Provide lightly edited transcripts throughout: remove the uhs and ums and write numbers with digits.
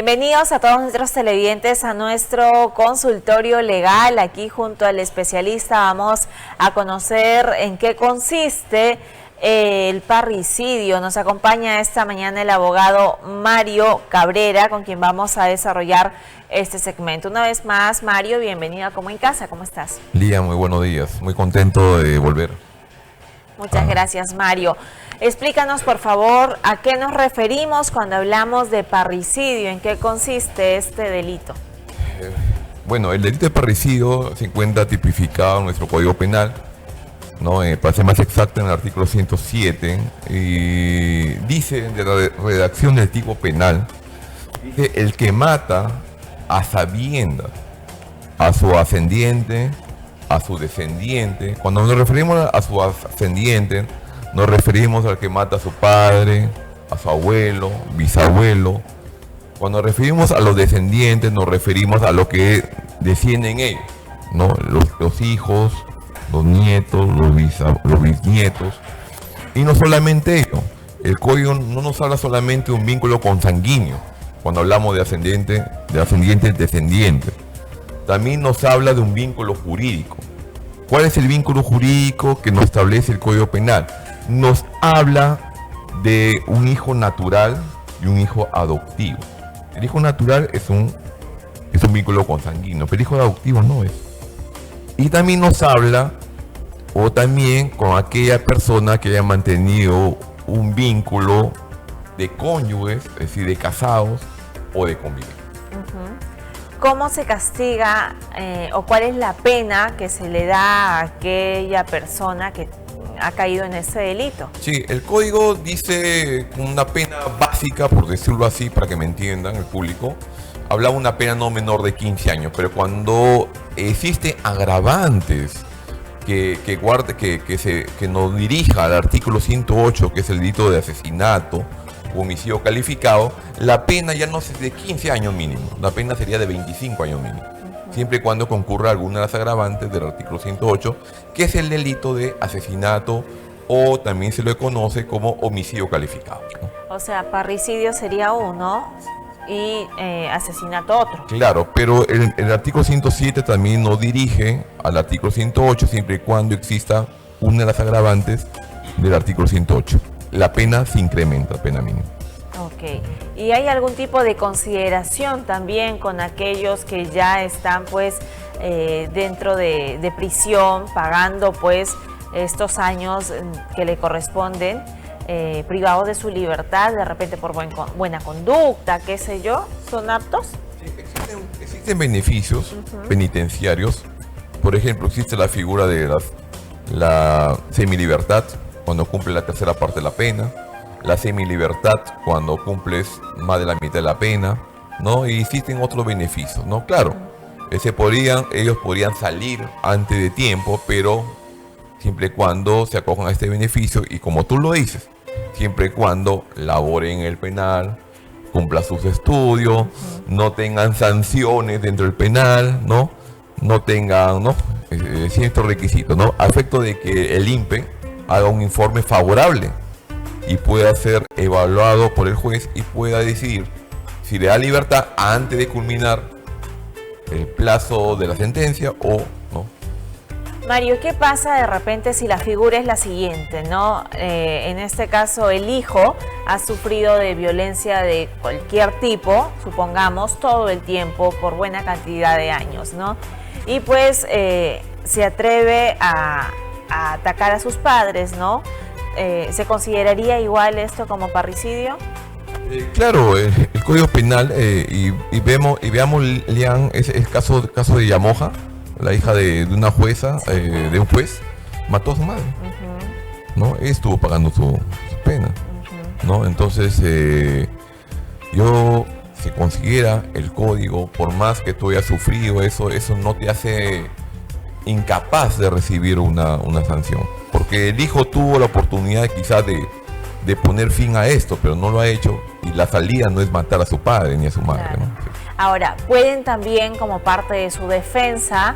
Bienvenidos a todos nuestros televidentes a nuestro consultorio legal. Aquí junto al especialista vamos a conocer en qué consiste el parricidio. Nos acompaña esta mañana el abogado Mario Cabrera, con quien vamos a desarrollar este segmento. Una vez más, Mario, bienvenido a Como en Casa. ¿Cómo estás? Lía, muy buenos días. Muy contento de volver. Muchas gracias, Mario. Explícanos, por favor, a qué nos referimos cuando hablamos de parricidio, en qué consiste este delito. Bueno, el delito de parricidio se encuentra tipificado en nuestro Código Penal, ¿no? Para ser más exacto, en el artículo 107, y dice de la redacción del tipo penal, dice el que mata a sabiendas a su ascendiente, a su descendiente. Cuando nos referimos a su ascendiente, nos referimos al que mata a su padre, a su abuelo, bisabuelo. Cuando nos referimos a los descendientes, nos referimos a lo que descienden ellos, ¿no? Los hijos, los nietos, los bisnietos. Y no solamente ello, el código no nos habla solamente de un vínculo consanguíneo, cuando hablamos de ascendiente, descendiente. También nos habla de un vínculo jurídico. ¿Cuál es el vínculo jurídico que nos establece el Código Penal? Nos habla de un hijo natural y un hijo adoptivo. El hijo natural es un vínculo consanguíneo, pero el hijo adoptivo no es. Y también nos habla, o también con aquella persona que haya mantenido un vínculo de cónyuges, es decir, de casados o de convivencia. ¿Cómo se castiga o cuál es la pena que se le da a aquella persona que ha caído en ese delito? Sí, el código dice una pena básica, por decirlo así, para que me entiendan el público. Hablaba una pena no menor de 15 años, pero cuando existen agravantes que nos dirija al artículo 108, que es el delito de asesinato, homicidio calificado, la pena ya no es de 15 años mínimo, la pena sería de 25 años mínimo, siempre y cuando concurra alguna de las agravantes del artículo 108, que es el delito de asesinato, o también se lo conoce como homicidio calificado, ¿no? O sea, parricidio sería uno y asesinato otro. Claro, pero el artículo 107 también nos dirige al artículo 108, siempre y cuando exista una de las agravantes del artículo 108. La pena se incrementa, pena mínima. Ok. ¿Y hay algún tipo de consideración también con aquellos que ya están pues dentro de prisión, pagando pues estos años que le corresponden, privados de su libertad, de repente por buena conducta, qué sé yo? ¿Son aptos? Sí, existen beneficios penitenciarios. Por ejemplo, existe la figura de la semilibertad, cuando cumple la tercera parte de la pena, la semilibertad cuando cumples más de la mitad de la pena, ¿no? Y existen otros beneficios, ¿no? Claro, ellos podrían salir antes de tiempo, pero siempre y cuando se acojan a este beneficio, y como tú lo dices, siempre y cuando laboren en el penal, cumplan sus estudios, no tengan sanciones dentro del penal, no tengan, ¿no? Ciertos requisitos, ¿no? A efecto de que el INPE haga un informe favorable y pueda ser evaluado por el juez y pueda decidir si le da libertad antes de culminar el plazo de la sentencia o no. Mario, ¿qué pasa de repente si la figura es la siguiente, ¿no? En este caso, el hijo ha sufrido de violencia de cualquier tipo, supongamos, todo el tiempo, por buena cantidad de años, ¿no? Y pues se atreve a atacar a sus padres, ¿no? ¿Se consideraría igual esto como parricidio? Claro, el Código Penal, y veamos, Lian, el caso de Yamoja, la hija de una jueza, de un juez, mató a su madre, ¿no? Él estuvo pagando su pena, ¿no? Entonces, si considera el código, por más que tú hayas sufrido eso no te hace incapaz de recibir una sanción, porque el hijo tuvo la oportunidad quizás de poner fin a esto, pero no lo ha hecho, y la salida no es matar a su padre ni a su madre, claro, ¿no? Sí. Ahora, pueden también, como parte de su defensa,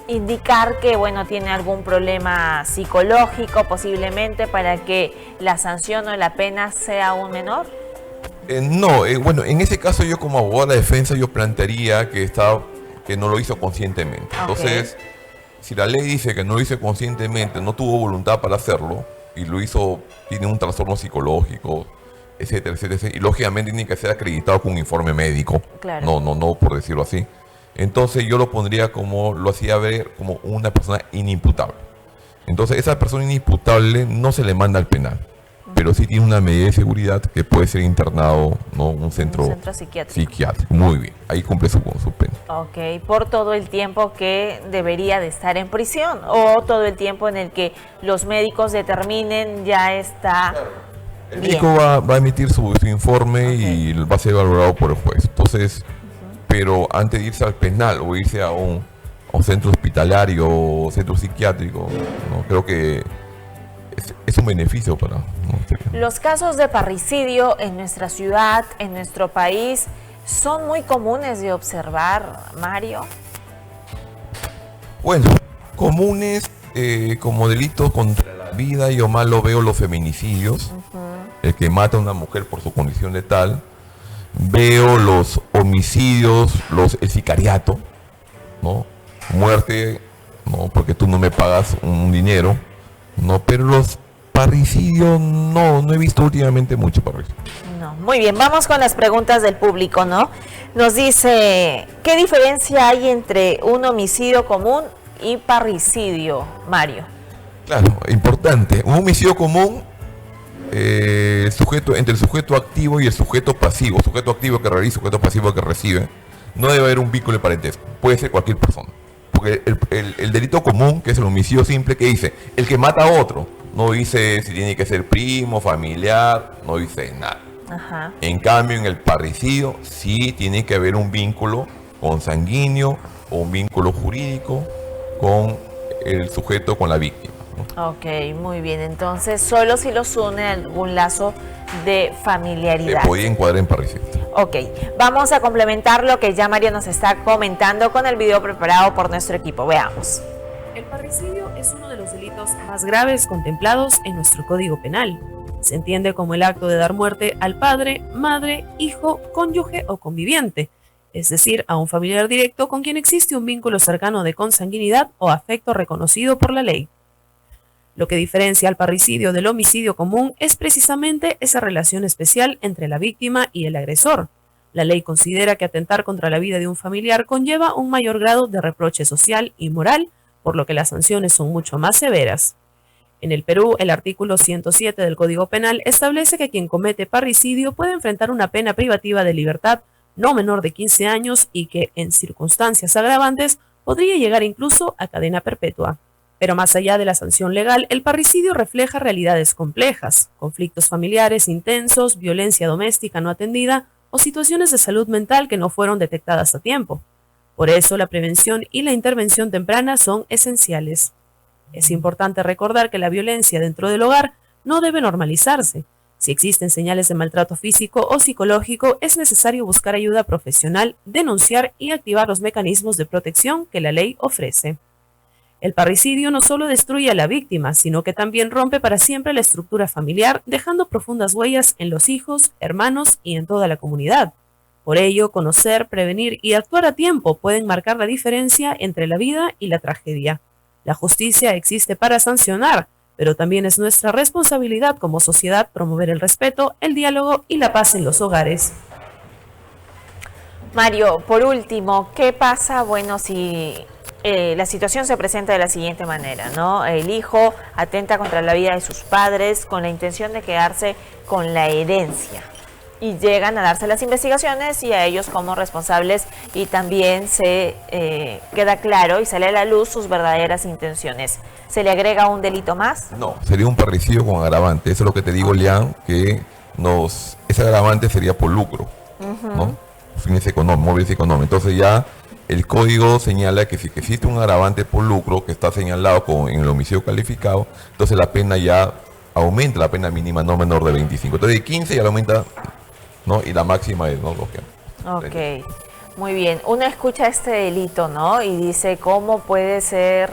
indicar que, bueno, tiene algún problema psicológico posiblemente para que la sanción o la pena sea aún menor. Bueno, en ese caso yo como abogado de la defensa yo plantearía que no lo hizo conscientemente. Entonces, si la ley dice que no lo hizo conscientemente, no tuvo voluntad para hacerlo y lo hizo, tiene un trastorno psicológico, etcétera, etcétera, etcétera, y lógicamente tiene que ser acreditado con un informe médico. Claro. No, por decirlo así. Entonces yo lo pondría lo hacía ver como una persona inimputable. Entonces esa persona inimputable no se le manda al penal, pero sí tiene una medida de seguridad que puede ser internado, ¿no? Un centro psiquiátrico. Muy bien, ahí cumple su pena. Ok, por todo el tiempo que debería de estar en prisión o todo el tiempo en el que los médicos determinen ya está. Claro. El médico va a emitir su informe y va a ser valorado por el juez. Entonces, pero antes de irse al penal o irse a un centro hospitalario o centro psiquiátrico, ¿no? Creo que es un beneficio para... ¿no? Los casos de parricidio en nuestra ciudad, en nuestro país, son muy comunes de observar, Mario. Bueno, comunes como delitos contra la vida, yo más lo veo los feminicidios, el que mata a una mujer por su condición de tal, veo los homicidios, el sicariato, ¿no? Muerte, ¿no? Porque tú no me pagas un dinero, ¿no? Pero los parricidios no he visto últimamente mucho parricidio. No, muy bien, vamos con las preguntas del público, ¿no? Nos dice, ¿qué diferencia hay entre un homicidio común y parricidio, Mario? Claro, importante. Un homicidio común, entre el sujeto activo y el sujeto pasivo. Sujeto activo que realiza, sujeto pasivo que recibe. No debe haber un vínculo de parentesco. Puede ser cualquier persona. Porque el delito común, que es el homicidio simple, que dice, el que mata a otro, no dice si tiene que ser primo, familiar, no dice nada. Ajá. En cambio, en el parricidio sí tiene que haber un vínculo consanguíneo o un vínculo jurídico con el sujeto, con la víctima, ¿no? Ok, muy bien. Entonces, solo si los une algún lazo de familiaridad. Se podía encuadrar en parricidio. Ok, vamos a complementar lo que ya Mario nos está comentando con el video preparado por nuestro equipo. Veamos. El parricidio es uno de los delitos más graves contemplados en nuestro Código Penal. Se entiende como el acto de dar muerte al padre, madre, hijo, cónyuge o conviviente, es decir, a un familiar directo con quien existe un vínculo cercano de consanguinidad o afecto reconocido por la ley. Lo que diferencia al parricidio del homicidio común es precisamente esa relación especial entre la víctima y el agresor. La ley considera que atentar contra la vida de un familiar conlleva un mayor grado de reproche social y moral, por lo que las sanciones son mucho más severas. En el Perú, el artículo 107 del Código Penal establece que quien comete parricidio puede enfrentar una pena privativa de libertad no menor de 15 años y que, en circunstancias agravantes, podría llegar incluso a cadena perpetua. Pero más allá de la sanción legal, el parricidio refleja realidades complejas, conflictos familiares intensos, violencia doméstica no atendida o situaciones de salud mental que no fueron detectadas a tiempo. Por eso, la prevención y la intervención temprana son esenciales. Es importante recordar que la violencia dentro del hogar no debe normalizarse. Si existen señales de maltrato físico o psicológico, es necesario buscar ayuda profesional, denunciar y activar los mecanismos de protección que la ley ofrece. El parricidio no solo destruye a la víctima, sino que también rompe para siempre la estructura familiar, dejando profundas huellas en los hijos, hermanos y en toda la comunidad. Por ello, conocer, prevenir y actuar a tiempo pueden marcar la diferencia entre la vida y la tragedia. La justicia existe para sancionar, pero también es nuestra responsabilidad como sociedad promover el respeto, el diálogo y la paz en los hogares. Mario, por último, ¿qué pasa, bueno, si la situación se presenta de la siguiente manera, ¿no? El hijo atenta contra la vida de sus padres con la intención de quedarse con la herencia y llegan a darse las investigaciones y a ellos como responsables y también se queda claro y sale a la luz sus verdaderas intenciones. ¿Se le agrega un delito más? No, sería un parricidio con agravante. Eso es lo que te digo, Lian, que ese agravante sería por lucro, ¿no? Fines económicos, móviles económicos. Entonces ya el código señala que si existe un agravante por lucro que está señalado en el homicidio calificado, entonces la pena ya aumenta, la pena mínima no menor de 25. Entonces de 15 ya la aumenta, ¿no? Y la máxima es, ¿no? Ok. Muy bien, uno escucha este delito, ¿no? Y dice, ¿cómo puede ser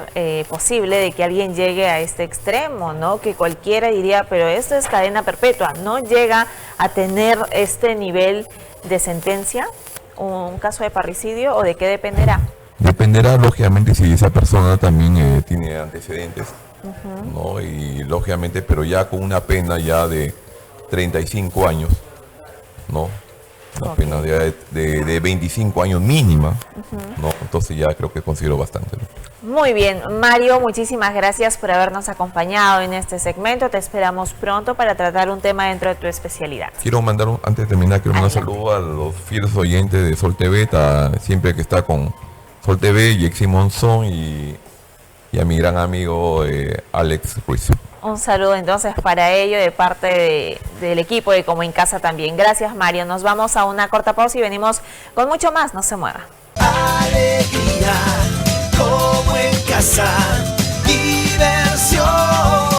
posible de que alguien llegue a este extremo, ¿no? Que cualquiera diría, pero esto es cadena perpetua, ¿no llega a tener este nivel de sentencia, un caso de parricidio, o de qué dependerá? Dependerá, lógicamente, si esa persona también tiene antecedentes, ¿no? Y lógicamente, pero ya con una pena ya de 35 años, ¿no? Una pena de 25 años mínima, ¿no? Entonces ya creo que considero bastante, ¿no? Muy bien, Mario, muchísimas gracias por habernos acompañado en este segmento. Te esperamos pronto para tratar un tema dentro de tu especialidad. Quiero mandar, antes de terminar, quiero mandar un saludo a los fieles oyentes de Sol TV, siempre que está con Sol TV, Yexi Monzón y a mi gran amigo Alex Ruiz. Un saludo entonces para ello de parte del equipo de Como en Casa también. Gracias, Mario. Nos vamos a una corta pausa y venimos con mucho más. No se mueva. Alegría, como en casa.